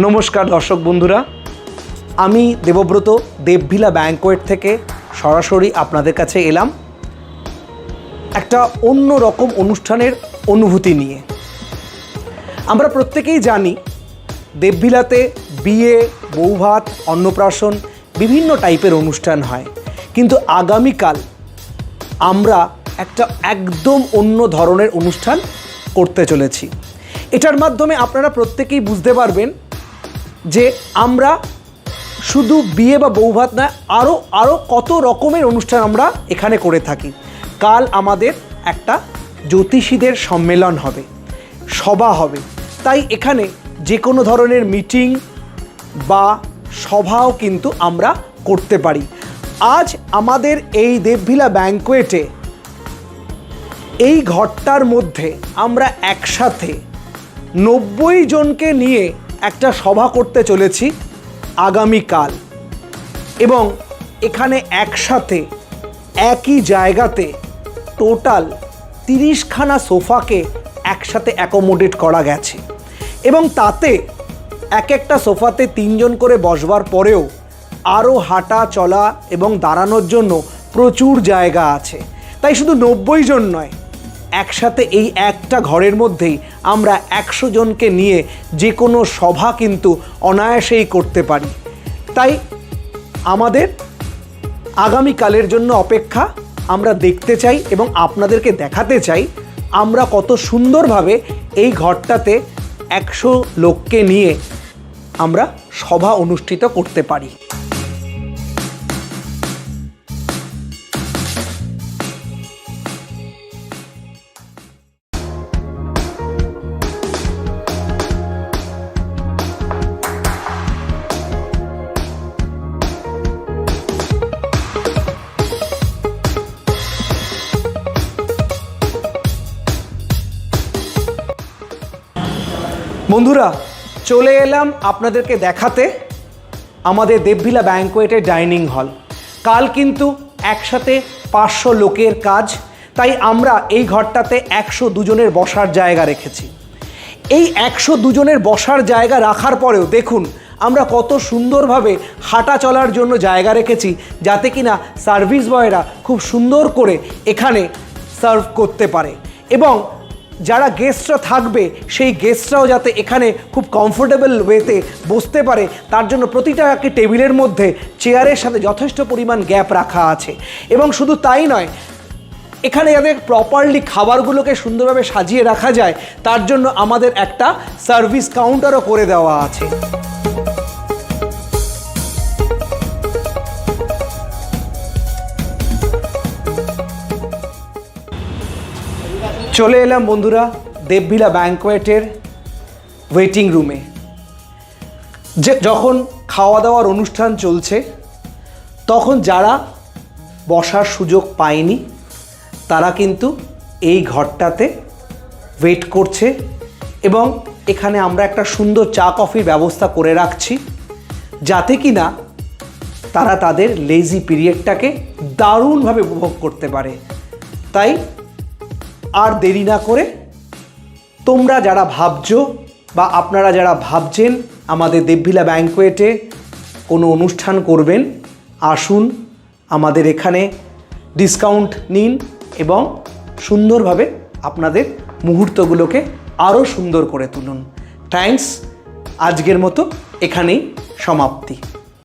নমস্কার দর্শক বন্ধুরা, আমি দেবব্রত দেবভিলা ব্যাংকোয়েট থেকে সরাসরি আপনাদের কাছে এলাম একটা অন্য রকম অনুষ্ঠানের অনুভূতি নিয়ে। আমরা প্রত্যেকেই জানি দেবভিলাতে বিয়ে, বৌভাত, অন্নপ্রাশন বিভিন্ন টাইপের অনুষ্ঠান হয়, কিন্তু আগামীকাল আমরা একটা একদম অন্য ধরনের অনুষ্ঠান করতে চলেছি। এটার মাধ্যমে আপনারা প্রত্যেকেই বুঝতে পারবেন যে আমরা শুধু বিয়ে বা বৌভাত না, আরও কত রকমের অনুষ্ঠান আমরা এখানে করে থাকি। কাল আমাদের একটা জ্যোতিষীদের সম্মেলন হবে, সভা হবে, তাই এখানে যে কোনো ধরনের মিটিং বা সভাও কিন্তু আমরা করতে পারি। আজ আমাদের এই দেবভিলা ব্যাংকোয়েটে এই ঘরটার মধ্যে আমরা একসাথে 90 জনকে নিয়ে একটা সভা করতে চলেছি আগামীকাল, এবং এখানে একসাথে একই জায়গাতে টোটাল 30খানা সোফাকে একসাথে অ্যাকোমোডেট করা গেছে, এবং তাতে এক একটা সোফাতে 3 জন করে বসবার পরেও আরও হাঁটা চলা এবং দাঁড়ানোর জন্য প্রচুর জায়গা আছে। তাই শুধু 90 জন নয়, একসাথে এই একটা ঘরের মধ্যেই আমরা 100 জনকে নিয়ে যে কোনো সভা কিন্তু অনায়াসেই করতে পারি। তাই আমাদের আগামীকালের জন্য অপেক্ষা। আমরা দেখতে চাই এবং আপনাদেরকে দেখাতে চাই আমরা কত সুন্দরভাবে এই ঘরটাতে 100 লোককে নিয়ে আমরা সভা অনুষ্ঠিত করতে পারি। বন্ধুরা, চলে এলাম আপনাদেরকে দেখাতে আমাদের দেবভিলা ব্যাংকোয়েটের ডাইনিং হল। কাল কিন্তু একসাথে 500 লোকের কাজ, তাই আমরা এই ঘরটাতে 102 জনের বসার জায়গা রেখেছি। এই 102 জনের বসার জায়গা রাখার পরেও দেখুন আমরা কত সুন্দরভাবে হাঁটা চলার জন্য জায়গা রেখেছি, যাতে কিনা সার্ভিস বয়রা খুব সুন্দর করে এখানে সার্ভ করতে পারে, এবং যারা গেস্টরা থাকবে সেই গেস্টরাও যাতে এখানে খুব কমফোর্টেবল ওয়েতে বসতে পারে, তার জন্য প্রতিটা টেবিলের মধ্যে চেয়ারের সাথে যথেষ্ট পরিমাণ গ্যাপ রাখা আছে। এবং শুধু তাই নয়, এখানে যাতে প্রপারলি খাবারগুলোকে সুন্দরভাবে সাজিয়ে রাখা যায়, তার জন্য আমাদের একটা সার্ভিস কাউন্টারও করে দেওয়া আছে। চলে এলাম বন্ধুরা দেবভিলা ব্যাংকোয়েটের ওয়েটিং রুমে। যখন খাওয়া দাওয়ার অনুষ্ঠান চলছে, তখন যারা বসার সুযোগ পায়নি তারা কিন্তু এই ঘরটাতে ওয়েট করছে, এবং এখানে আমরা একটা সুন্দর চা কফির ব্যবস্থা করে রাখছি, যাতে কিনা তারা তাদের লেজি পিরিয়ডটাকে দারুণভাবে উপভোগ করতে পারে। তাই আর দেরি না করে তোমরা যারা ভাবছো বা আপনারা যারা ভাবছেন আমাদের দেবভিলা ব্যাংকোয়েটে কোনো অনুষ্ঠান করবেন, আসুন আমাদের এখানে ডিসকাউন্ট নিন এবং সুন্দরভাবে আপনাদের মুহূর্তগুলোকে আরও সুন্দর করে তুলুন। থ্যাঙ্কস। আজকের মতো এখানেই সমাপ্তি।